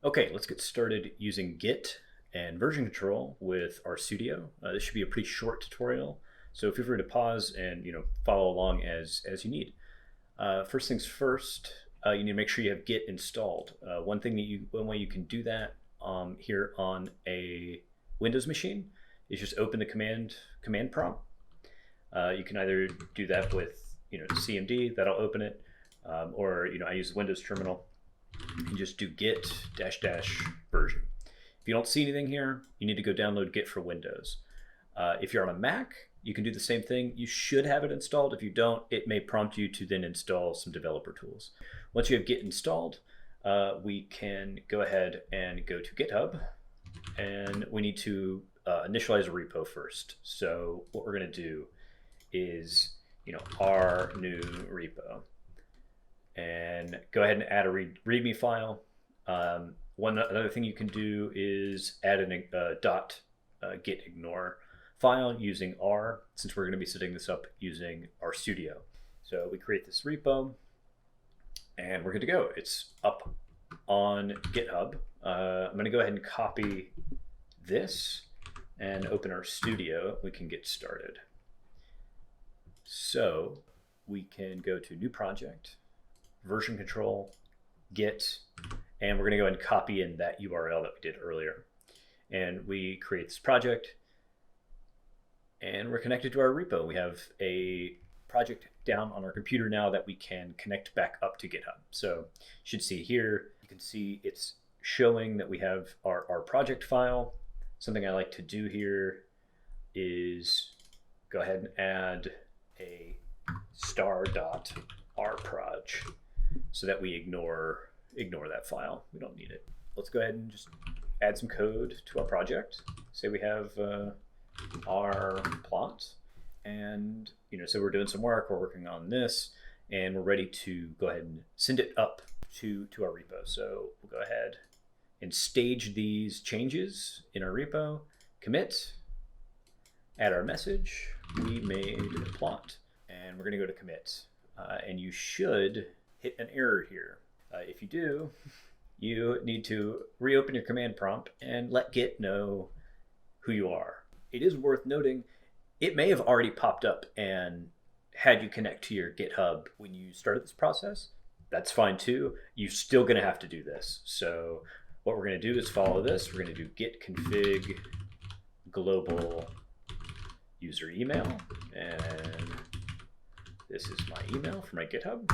Okay, let's get started using Git and version control with Rstudio. This should be a pretty short tutorial, so feel free to pause and follow along as you need. First things first, you need to make sure you have Git installed. One way you can do that here on a Windows machine is just open the command prompt. You can either do that with CMD, that'll open it, or I use the Windows terminal. And just do git dash dash version. If you don't see anything here, you need to go download Git for Windows. If you're on a Mac, you can do the same thing. You should have it installed. If you don't, it may prompt you to then install some developer tools. Once you have Git installed, we can go ahead and go to GitHub, and we need to initialize a repo first. So what we're going to do is our new repo, and go ahead and add a readme file. Another thing you can do is add a git ignore file using R, since we're going to be setting this up using Rstudio. So we create this repo, and we're good to go. It's up on GitHub. I'm going to go ahead and copy this and open Rstudio. We can get started. So we can go to new project, version control, Git, and we're going to go ahead and copy in that URL that we did earlier. And we create this project, and we're connected to our repo. We have a project down on our computer now that we can connect back up to GitHub. So you should see here, you can see it's showing that we have our project file. Something I like to do here is go ahead and add a star.rproj so that we ignore that file. We don't need it. Let's go ahead and just add some code to our project. Say we have our plot, and so we're doing some work, we're working on this, and we're ready to go ahead and send it up to our repo. So we'll go ahead and stage these changes in our repo, commit, add our message, we made a plot, and we're going to go to commit. And you should hit an error here. If you do, you need to reopen your command prompt and let Git know who you are. It is worth noting, it may have already popped up and had you connect to your GitHub when you started this process. That's fine too. You're still going to have to do this. So what we're going to do is follow this. We're going to do git config global user email, and this is my email for my GitHub,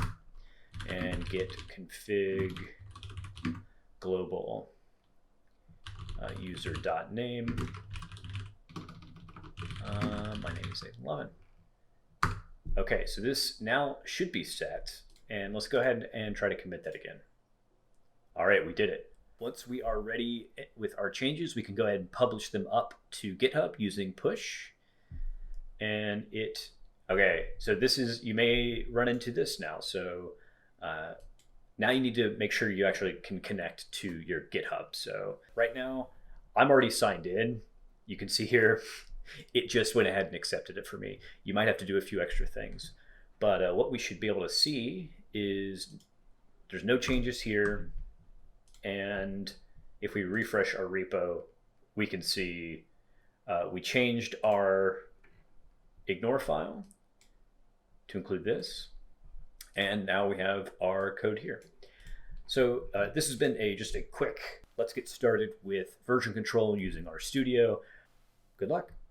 and git config global user.name. My name is Nathan Levin. Okay, so this now should be set, and let's go ahead and try to commit that again. All right, we did it. Once we are ready with our changes, we can go ahead and publish them up to GitHub using push. And okay, so this is, you may run into this now. So now you need to make sure you actually can connect to your GitHub. So right now, I'm already signed in. You can see here, it just went ahead and accepted it for me. You might have to do a few extra things. But what we should be able to see is there's no changes here. And if we refresh our repo, we can see we changed our ignore file to include this, and now we have our code here. So this has been just a quick let's get started with version control using Rstudio. Good luck.